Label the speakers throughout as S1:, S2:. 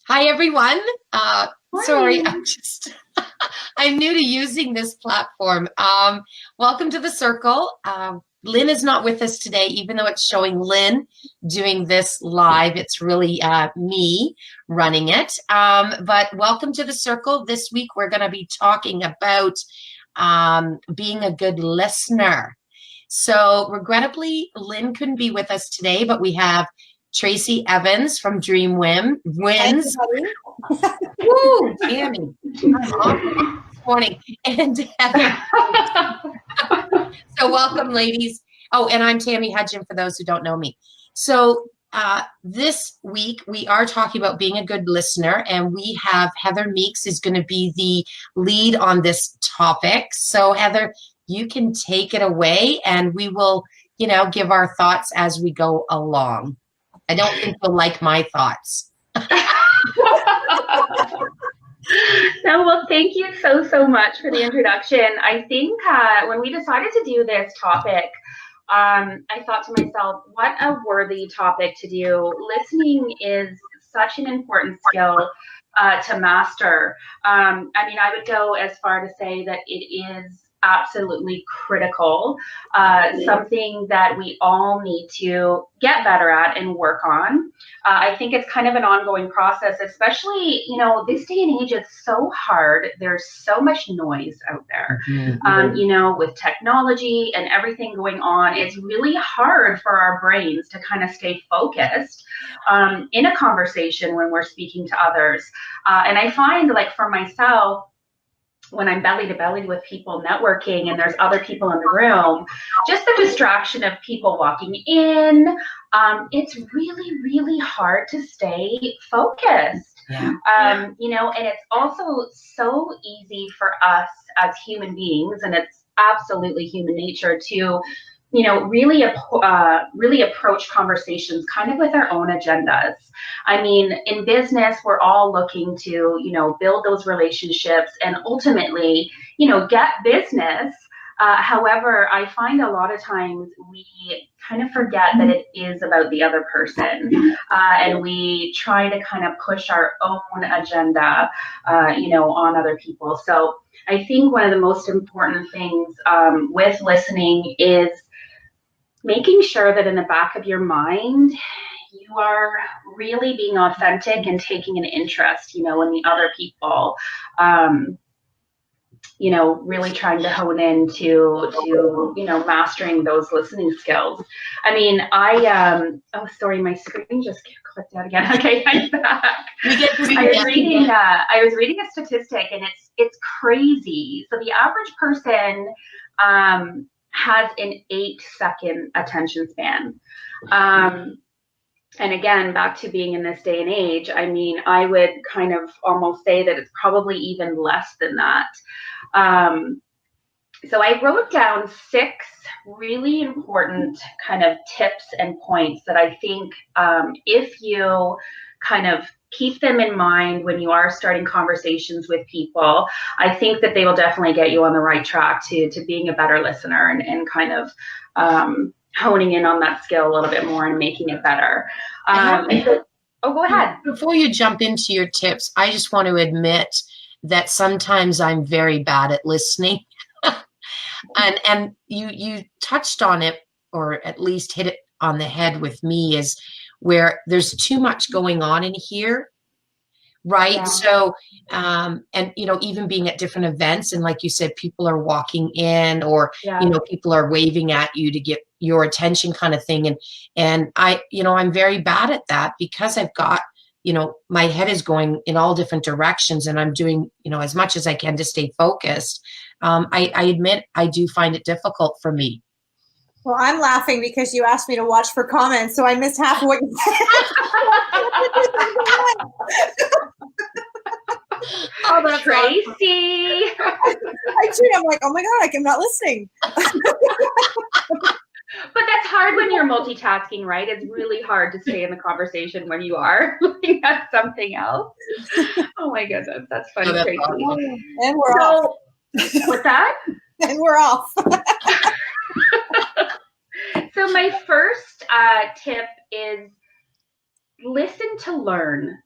S1: Hi, everyone. Sorry,
S2: Morning.
S1: I'm new to using this platform. Welcome to the Circle. Lynn is not with us today, even though it's showing Lynn doing this live. It's really me running it. But welcome to the Circle. This week, we're going to be talking about being a good listener. So regrettably, Lynn couldn't be with us today, but we have Tracy Evans from Dream Wins. Woo, Tammy. I'm off this morning. And Heather. So welcome, ladies. Oh, and I'm Tammy Hudgen, for those who don't know me. So this week, we are talking about being a good listener, and we have Heather Meeks is going to be the lead on this topic. So Heather, you can take it away, and we will, give our thoughts as we go along. I don't think you'll like my thoughts.
S2: No, well, thank you so much for the introduction. I think when we decided to do this topic, I thought to myself, what a worthy topic to do. Listening is such an important skill to master. I mean, I would go as far to say that it is absolutely critical, something that we all need to get better at and work on. I think it's kind of an ongoing process, especially, this day and age, it's so hard. There's so much noise out there, with technology and everything going on. It's really hard for our brains to kind of stay focused in a conversation when we're speaking to others. And I find, like, for myself, when I'm belly to belly with people networking and there's other people in the room, just the distraction of people walking in, it's really hard to stay focused.
S1: Yeah.
S2: And it's also so easy for us as human beings, and it's absolutely human nature to really approach conversations kind of with our own agendas. I mean, in business, we're all looking to, build those relationships and ultimately, get business. However, I find a lot of times we kind of forget that it is about the other person, and we try to kind of push our own agenda, on other people. So I think one of the most important things with listening is making sure that in the back of your mind, you are really being authentic and taking an interest, in the other people, really trying to hone into, mastering those listening skills. I mean, oh, sorry, my screen just clicked out again. Okay, I'm back. I was reading a statistic, and it's crazy. So the average person, has an 8-second attention span. And again, back to being in this day and age, I mean, I would kind of almost say that it's probably even less than that. So I wrote down 6 really important kind of tips and points that I think if you kind of keep them in mind when you are starting conversations with people, I think that they will definitely get you on the right track to being a better listener and kind of honing in on that skill a little bit more and making it better. Go ahead.
S1: Before you jump into your tips, I just want to admit that sometimes I'm very bad at listening. and you touched on it, or at least hit it on the head with me, is where there's too much going on in here, right? Yeah. So, and, even being at different events, and like you said, people are walking in, or, people are waving at you to get your attention, kind of thing. And I, I'm very bad at that, because I've got, my head is going in all different directions, and I'm doing, as much as I can to stay focused. I admit I do find it difficult for me.
S3: Well, I'm laughing because you asked me to watch for comments, so I missed half of what you said.
S2: Oh, that's Tracy.
S3: I'm like, oh my God, I'm not listening.
S2: But that's hard when you're multitasking, right? It's really hard to stay in the conversation when you are looking at something else. Oh my goodness, that's funny, Tracy.
S3: And we're off.
S2: What's that?
S3: And we're off.
S2: So my first tip is listen to learn.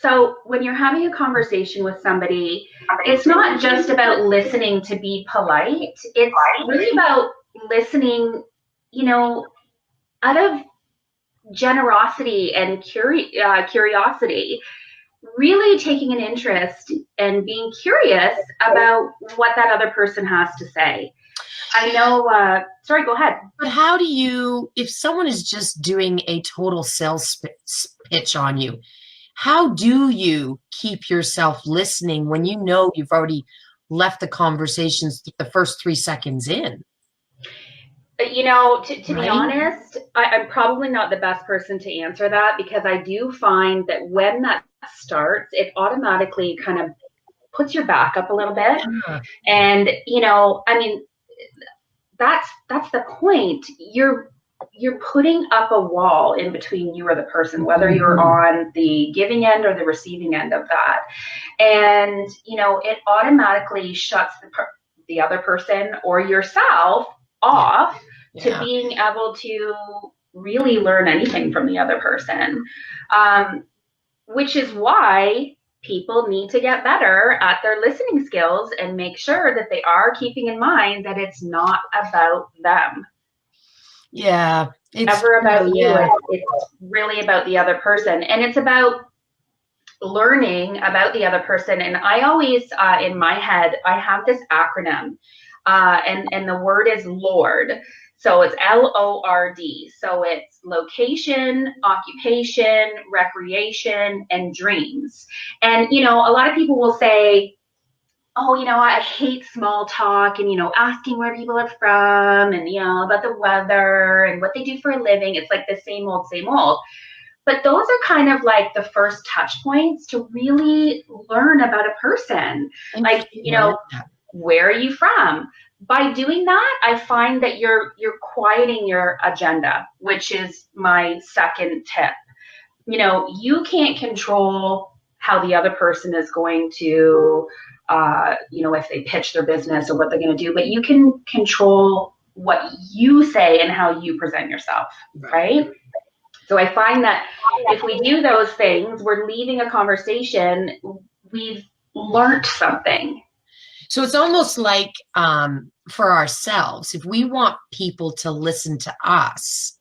S2: So when you're having a conversation with somebody, it's not just about listening to be polite. It's really about listening, out of generosity and curiosity, really taking an interest and being curious about what that other person has to say. I know, sorry, go ahead.
S1: But how do you, if someone is just doing a total sales pitch on you, how do you keep yourself listening when you know you've already left the conversations the first 3 seconds in?
S2: To be honest, I'm probably not the best person to answer that, because I do find that when that starts, it automatically kind of puts your back up a little bit.
S1: Yeah.
S2: And, that's the point. You're putting up a wall in between you or the person, whether you're on the giving end or the receiving end of that. And, it automatically shuts the other person or yourself off to being able to really learn anything from the other person, which is why people need to get better at their listening skills and make sure that they are keeping in mind that it's not about them.
S1: Yeah.
S2: It's never about you. It's really about the other person. And it's about learning about the other person. And I always, in my head, I have this acronym, and the word is LORD. So it's LORD. So it's location, occupation, recreation, and dreams. And, a lot of people will say, oh, I hate small talk and, asking where people are from and, about the weather and what they do for a living. It's like the same old, same old. But those are kind of like the first touch points to really learn about a person. Like, where are you from? By doing that, I find that you're quieting your agenda, which is my second tip. You can't control how the other person is going to, if they pitch their business or what they're going to do, but you can control what you say and how you present yourself, right? So I find that if we do those things, we're leaving a conversation, we've learned something.
S1: So it's almost like for ourselves, if we want people to listen to us,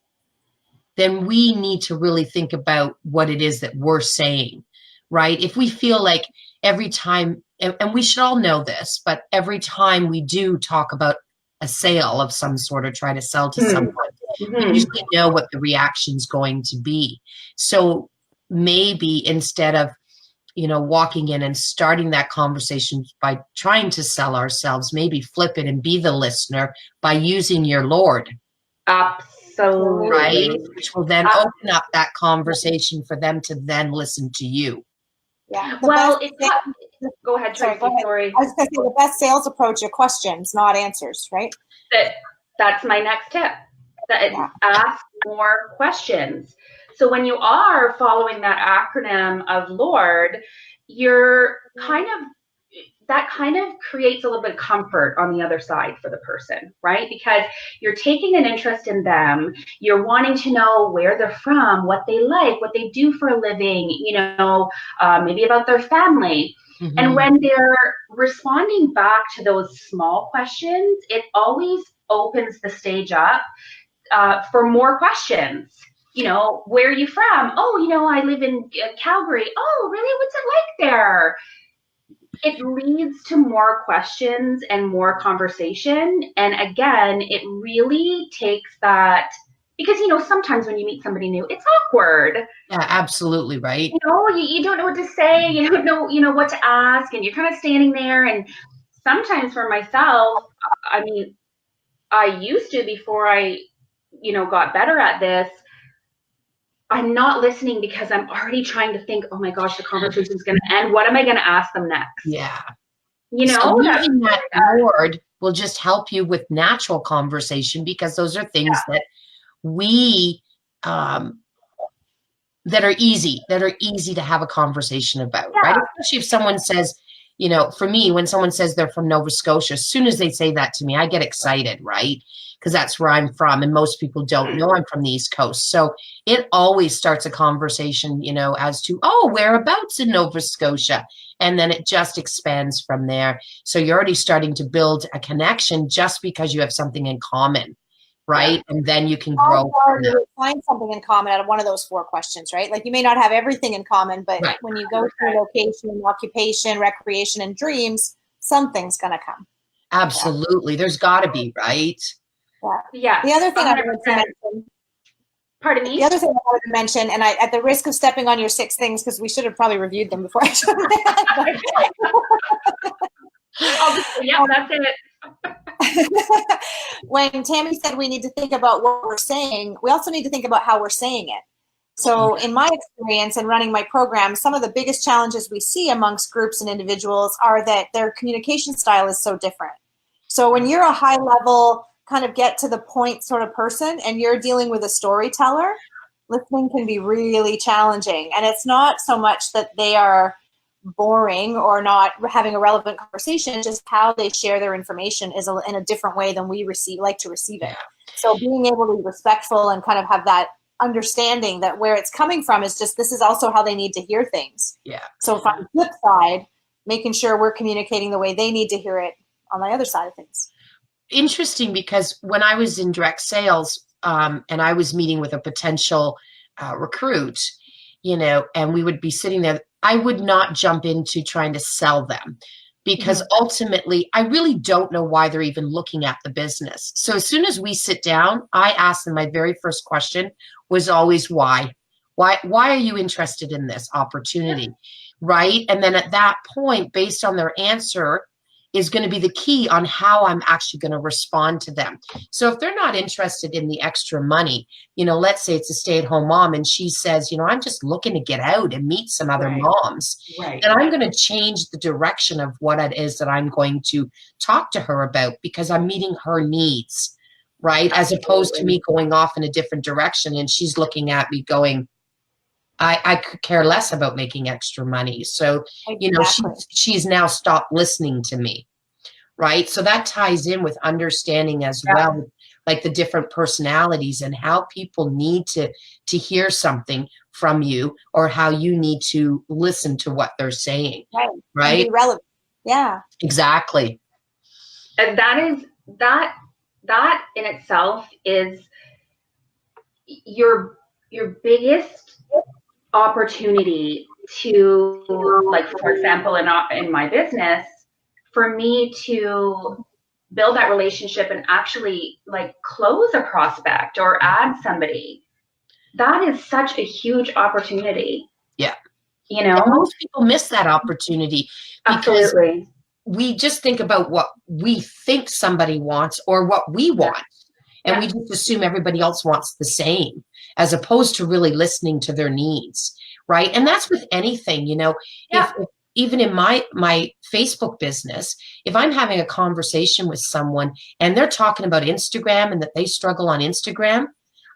S1: then we need to really think about what it is that we're saying, right? If we feel like every time, and we should all know this, but every time we do talk about a sale of some sort or try to sell to someone, we usually know what the reaction's going to be. So maybe instead of walking in and starting that conversation by trying to sell ourselves, maybe flip it and be the listener by using your LORD.
S2: Absolutely.
S1: Right? Which will then open up that conversation for them to then listen to you.
S3: Yeah.
S2: Go ahead, Tracy. Sorry.
S3: I was going to say the best sales approach are questions, not answers, right?
S2: That's my next tip. Ask more questions. So when you are following that acronym of LORD, that kind of creates a little bit of comfort on the other side for the person, right? Because you're taking an interest in them. You're wanting to know where they're from, what they like, what they do for a living, maybe about their family. Mm-hmm. And when they're responding back to those small questions, it always opens the stage up for more questions. Where are you from? Oh, I live in Calgary. Oh, really? What's it like there? It leads to more questions and more conversation. And again, it really takes that, because, sometimes when you meet somebody new, it's awkward.
S1: Yeah, absolutely. Right.
S2: You don't know what to say. You don't know, what to ask. And you're kind of standing there. And sometimes for myself, I used to, before I, got better at this, I'm not listening because I'm already trying to think, oh my gosh, the conversation's going to end. What am I going to ask them next?
S1: Yeah. So using that LORD will just help you with natural conversation, because those are things that we, that are easy to have a conversation about, right? Especially if someone says, for me, when someone says they're from Nova Scotia, as soon as they say that to me, I get excited, right? because that's where I'm from. And most people don't know I'm from the East Coast. So it always starts a conversation, you know, as to, oh, whereabouts in Nova Scotia? And then it just expands from there. So you're already starting to build a connection just because you have something in common, right? And then you can grow.
S3: You would find something in common out of one of those 4 questions, right? Like you may not have everything in common, but when you go through location, occupation, recreation, and dreams, something's going to come.
S1: Absolutely. There's got to be, right?
S2: Yeah.
S3: The other thing I wanted to mention.
S2: Pardon me?
S3: The other thing I wanted to mention, and I, at the risk of stepping on your 6 things, because we should have probably reviewed them before I showed
S2: Yeah, that's it.
S3: When Tammy said we need to think about what we're saying, we also need to think about how we're saying it. So in my experience in running my program, some of the biggest challenges we see amongst groups and individuals are that their communication style is so different. So when you're a high level, kind of get to the point sort of person and you're dealing with a storyteller, listening can be really challenging. And it's not so much that they are boring or not having a relevant conversation, just how they share their information is in a different way than we like to receive it. So being able to be respectful and kind of have that understanding that where it's coming from is just, this is also how they need to hear things.
S1: Yeah.
S3: So on the flip side, making sure we're communicating the way they need to hear it on the other side of things.
S1: Interesting, because when I was in direct sales and I was meeting with a potential recruit, you know, and we would be sitting there, I would not jump into trying to sell them because ultimately I really don't know why they're even looking at the business. So as soon as we sit down, I ask them, my very first question was always why? Why are you interested in this opportunity? Right? And then at that point, based on their answer, is going to be the key on how I'm actually going to respond to them. So if they're not interested in the extra money, you know, let's say it's a stay-at-home mom and she says, you know, I'm just looking to get out and meet some other moms. And I'm going to change the direction of what it is that I'm going to talk to her about because I'm meeting her needs, right? As opposed to me going off in a different direction and she's looking at me going, I could care less about making extra money. So, you know, she's now stopped listening to me, right? So that ties in with understanding as well, like the different personalities and how people need to hear something from you or how you need to listen to what they're saying, right?
S3: Be relevant. Yeah.
S1: Exactly.
S2: And that in itself is your biggest opportunity to, like, for example, in my business, for me to build that relationship and actually like close a prospect or add somebody. That is such a huge opportunity.
S1: Yeah.
S2: You know,
S1: and most people miss that opportunity because we just think about what we think somebody wants or what we want. And we just assume everybody else wants the same, as opposed to really listening to their needs, right? And that's with anything, you know, if even in my Facebook business, if I'm having a conversation with someone and they're talking about Instagram and that they struggle on Instagram,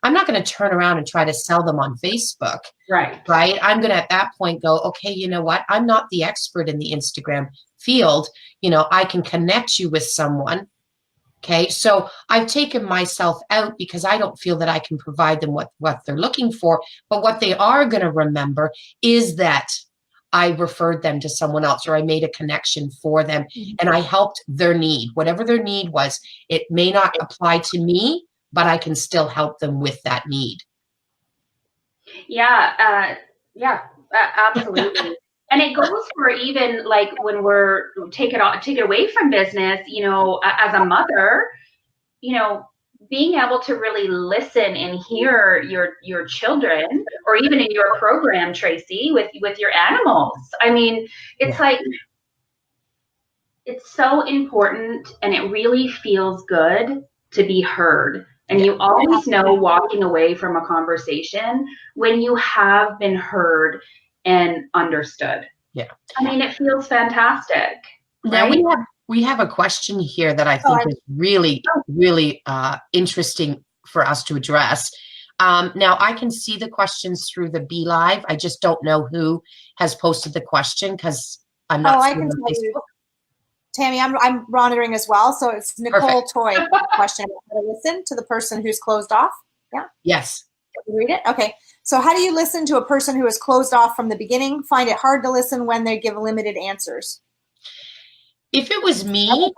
S1: I'm not going to turn around and try to sell them on Facebook. Right. I'm going to at that point go, okay, you know what? I'm not the expert in the Instagram field. You know, I can connect you with someone. Okay, so I've taken myself out because I don't feel that I can provide them what they're looking for. But what they are going to remember is that I referred them to someone else or I made a connection for them and I helped their need. Whatever their need was, it may not apply to me, but I can still help them with that need.
S2: Absolutely. And it goes for even like when we're take it away from business, you know, as a mother, you know, being able to really listen and hear your children, or even in your program, Tracy, with your animals. I mean, it's like, it's so important and it really feels good to be heard. And you always know walking away from a conversation when you have been heard and understood.
S1: Yeah.
S2: I mean, it feels fantastic.
S1: Now we have a question here that I think is really, really interesting for us to address. Now I can see the questions through the Be Live. I just don't know who has posted the question because I'm not.
S3: I can tell you. Tammy, I'm monitoring as well. So it's Nicole
S1: Perfect.
S3: Toy question. How to listen to the person who's closed off? Yeah.
S1: Yes.
S3: Read it. Okay. So how do you listen to a person who is closed off from the beginning? Find it hard to listen when they give limited answers.
S1: If it was me,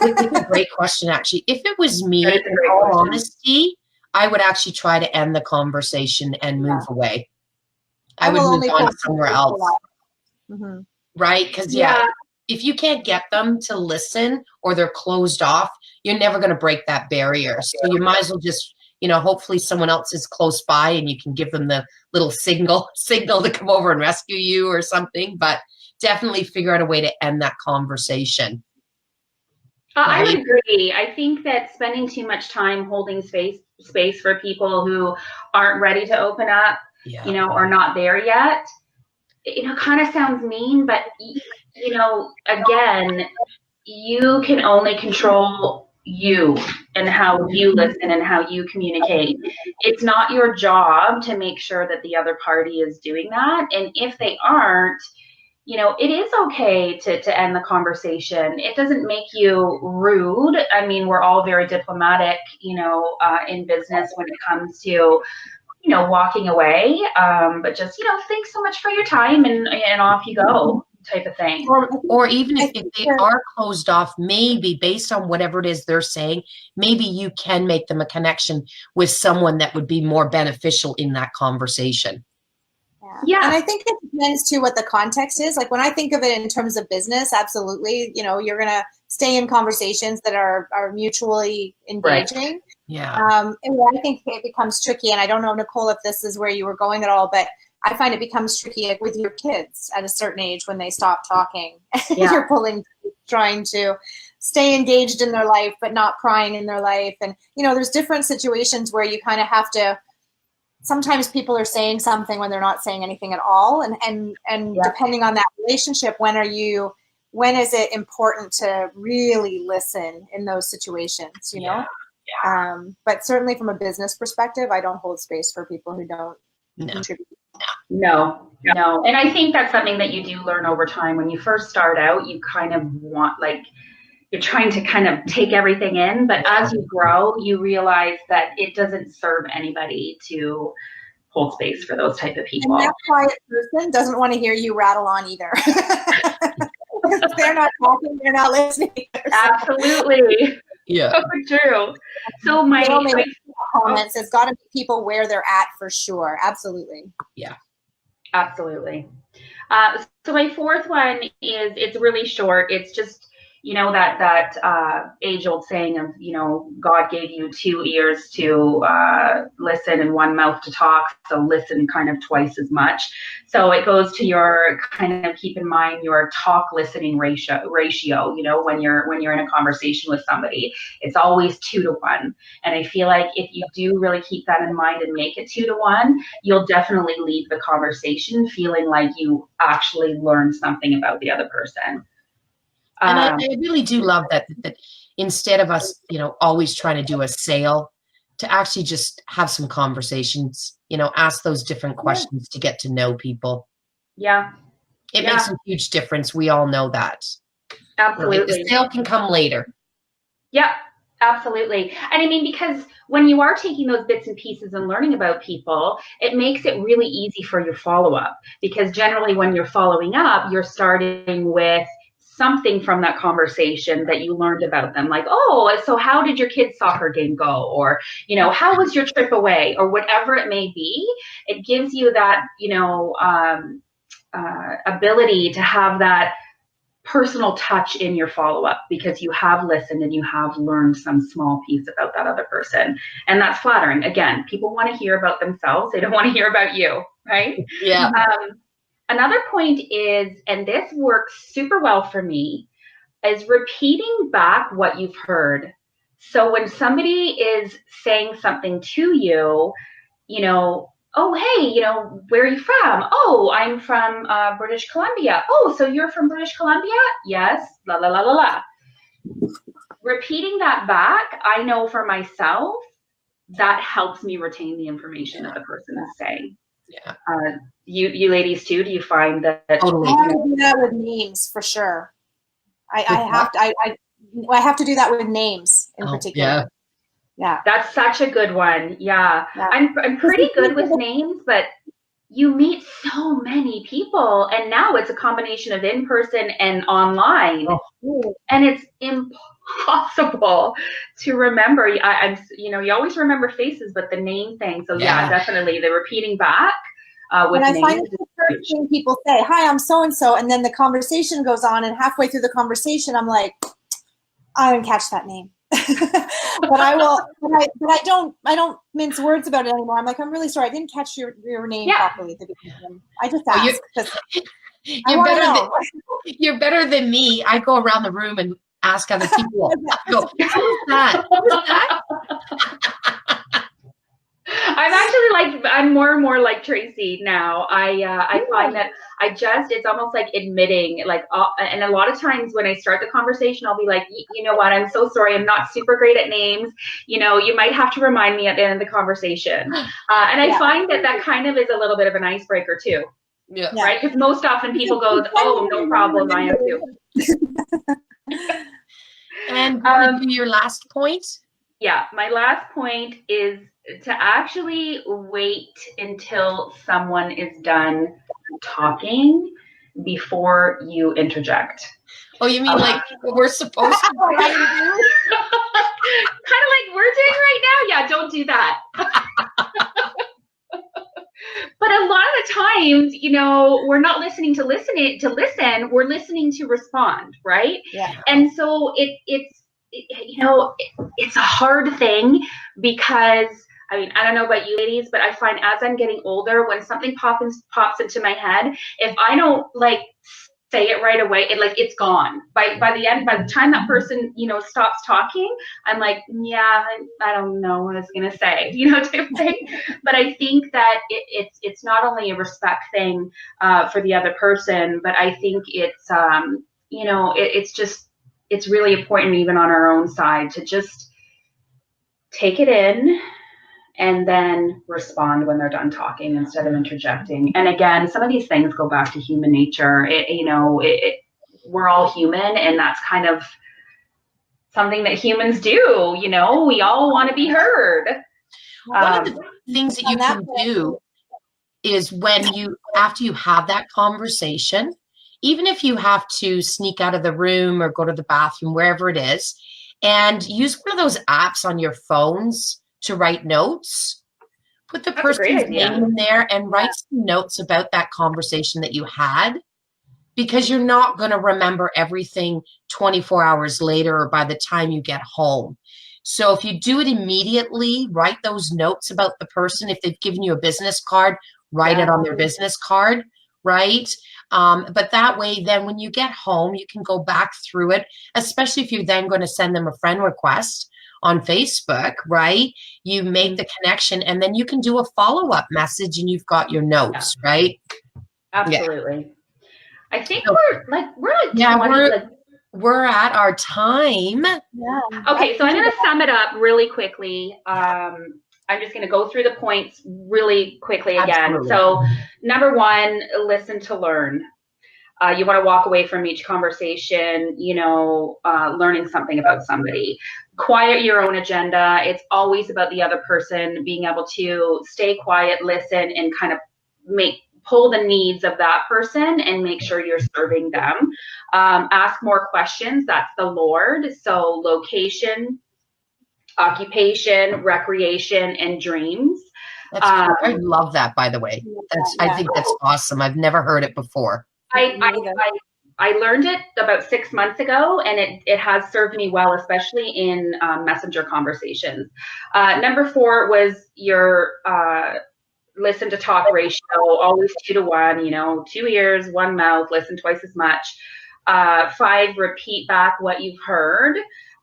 S1: it's a great question, actually. If it was me,
S2: That is a
S1: in
S2: great
S1: all
S2: question.
S1: honesty, I would actually try to end the conversation and move away. I would
S3: will
S1: move
S3: only
S1: on
S3: post
S1: somewhere
S3: people
S1: else,
S3: Mhm.
S1: right? Because,
S2: Yeah.
S1: if you can't get them to listen or they're closed off, you're never going to break that barrier. So you might as well just, hopefully someone else is close by and you can give them the little signal to come over and rescue you or something. But definitely figure out a way to end that conversation.
S2: I would
S1: Right?
S2: agree. I think that spending too much time holding space for people who aren't ready to open up,
S1: Yeah.
S2: or not there yet, kind of sounds mean, but again, you can only control you and how you listen and how you communicate. It's not your job to make sure that the other party is doing that. And if they aren't, it is okay to end the conversation. It doesn't make you rude. I mean, we're all very diplomatic, in business when it comes to, walking away. But just, thanks so much for your time and off you go type of thing.
S1: Or even if they are closed off, maybe based on whatever it is they're saying, maybe you can make them a connection with someone that would be more beneficial in that conversation.
S2: Yeah.
S3: And I think it depends too what the context is. Like when I think of it in terms of business, absolutely, you're going to stay in conversations that are mutually engaging.
S2: Right.
S1: Yeah.
S3: And I think it becomes tricky, and I don't know, Nicole, if this is where you were going at all, but I find it becomes tricky with your kids at a certain age when they stop talking.
S2: Yeah.
S3: You're trying to stay engaged in their life, but not prying in their life. And, there's different situations where you kind of have to, sometimes people are saying something when they're not saying anything at all. And
S2: Yeah.
S3: depending on that relationship, when is it important to really listen in those situations, you know?
S1: Yeah.
S3: But certainly from a business perspective, I don't hold space for people who don't contribute.
S2: No. And I think that's something that you do learn over time. When you first start out, you kind of want, you're trying to kind of take everything in, but as you grow, you realize that it doesn't serve anybody to hold space for those type of people.
S3: And that quiet person doesn't want to hear you rattle on either. If they're not talking, they're not listening.
S2: Absolutely.
S1: Yeah.
S2: So true. So my
S3: comments has got to be people where they're at for sure. Absolutely.
S1: Yeah.
S2: Absolutely. So my fourth one is, it's really short. It's just, that age-old saying of, God gave you 2 ears to listen and 1 mouth to talk, so listen kind of twice as much. So it goes to your kind of keep in mind your talk-listening ratio. When you're in a conversation with somebody, it's always 2 to 1. And I feel like if you do really keep that in mind and make it 2 to 1, you'll definitely leave the conversation feeling like you actually learned something about the other person.
S1: And I really do love that instead of us, always trying to do a sale, to actually just have some conversations, ask those different questions to get to know people.
S2: Yeah.
S1: It makes a huge difference. We all know that.
S2: Absolutely.
S1: Right? The sale can come later.
S2: Yeah, absolutely. And I mean, because when you are taking those bits and pieces and learning about people, it makes it really easy for your follow-up, because generally when you're following up, you're starting with something from that conversation that you learned about them. Like, oh, so how did your kid's soccer game go? Or, how was your trip away? Or whatever it may be. It gives you that, ability to have that personal touch in your follow-up, because you have listened and you have learned some small piece about that other person. And that's flattering. Again, people want to hear about themselves. They don't want to hear about you, right?
S1: Yeah.
S2: Another point is, and this works super well for me, is repeating back what you've heard. So when somebody is saying something to you, oh, hey, where are you from? Oh, I'm from British Columbia. Oh, so you're from British Columbia? Yes, la, la, la, la, la. Repeating that back, I know for myself, that helps me retain the information that the person is saying.
S1: Yeah.
S2: You ladies too, do you find that?
S1: Totally.
S3: I do that with memes for sure. I have to do that with names in particular. Yeah.
S2: That's such a good one. Yeah. I'm pretty good with names, but you meet so many people, and now it's a combination of in person and online, and it's impossible to remember. You always remember faces, but the name thing. So definitely the repeating back with names.
S3: And I find it's the first thing people say, "Hi, I'm so and so," and then the conversation goes on, and halfway through the conversation, I'm like, "I didn't catch that name." But I will. But I don't mince words about it anymore. I'm like, I'm really sorry, I didn't catch your name properly at the beginning. I just asked because
S1: you're better than me. I go around the room and ask other people. I go, who's that? Who's that?
S2: I'm more and more like Tracy now. I find that it's almost like admitting, and a lot of times when I start the conversation, I'll be like, you know what, I'm so sorry, I'm not super great at names. You might have to remind me at the end of the conversation. And I find that kind of is a little bit of an icebreaker too. Yeah. Right? Because most often people go, oh, no problem, I am too.
S1: And your last point?
S2: Yeah, my last point is to actually wait until someone is done talking before you interject.
S1: Oh, you mean like we're supposed to?
S2: Kind of like we're doing right now? Yeah, don't do that. But a lot of the times, we're not listening to listen. We're listening to respond, right?
S3: Yeah.
S2: And so it's a hard thing because, I don't know about you ladies, but I find as I'm getting older, when something pops into my head, if I don't say it right away, it's gone. By the time that person, stops talking, I'm like, yeah, I don't know what I was gonna say, type thing. But I think that it's not only a respect thing for the other person, but I think it's it's really important even on our own side to just take it in and then respond when they're done talking instead of interjecting. And again, some of these things go back to human nature. We're all human, and that's kind of something that humans do. We all want to be heard.
S1: One of the things that you can do is after you have that conversation, even if you have to sneak out of the room or go to the bathroom, wherever it is, and use one of those apps on your phones to write notes. Put the person's name in there and write some notes about that conversation that you had, because you're not going to remember everything 24 hours later or by the time you get home. So if you do it immediately, write those notes about the person. If they've given you a business card, write it on their business card, right? But that way, then when you get home, you can go back through it, especially if you're then going to send them a friend request on Facebook, right? You make the connection, and then you can do a follow-up message, and you've got your notes, right?
S2: Absolutely. Yeah. I think
S1: we're at our time.
S3: Yeah.
S2: Okay, so I'm going to sum it up really quickly. I'm just going to go through the points really quickly again.
S1: Absolutely.
S2: So, number one, listen to learn. You want to walk away from each conversation, learning something about somebody. Quiet your own agenda. It's always about the other person, being able to stay quiet, listen, and kind of pull the needs of that person and make sure you're serving them. Ask more questions. That's the Lord. So location, occupation, recreation, and dreams.
S1: I love that, by the way. I think that's awesome. I've never heard it before.
S2: I learned it about 6 months ago, and it has served me well, especially in messenger conversations. Number 4 was your listen to talk ratio, always 2 to 1, 2 ears, 1 mouth, listen twice as much. 5, repeat back what you've heard.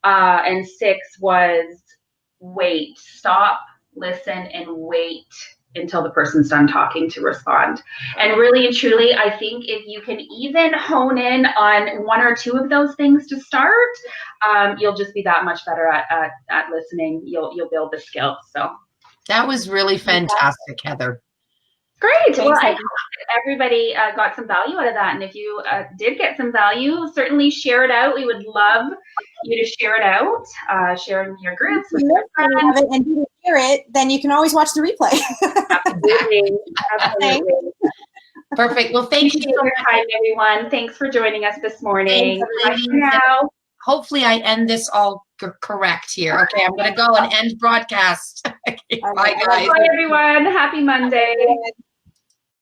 S2: And 6 was wait, stop, listen, and wait until the person's done talking to respond. And really and truly, I think if you can even hone in on 1 or 2 of those things to start, you'll just be that much better at listening. You'll build the skill. So
S1: that was really fantastic, Heather.
S2: Great. Well,
S3: Thanks,
S2: I
S3: Heidi.
S2: hope that everybody got some value out of that. And if you did get some value, certainly share it out. We would love you to share it out, share it in your groups with your friends.
S3: And didn't hear it, then you can always watch the replay.
S2: Absolutely. Absolutely.
S1: Perfect. Well, thank
S2: Thank you
S1: you.
S2: for your time, everyone. Thanks for joining us this morning.
S1: Thanks,
S2: Bye
S1: ladies.
S2: for now.
S1: Hopefully I end this all correct here. Okay, I'm going to go and end broadcast. Okay, bye, guys.
S2: Bye, everyone. Happy Monday.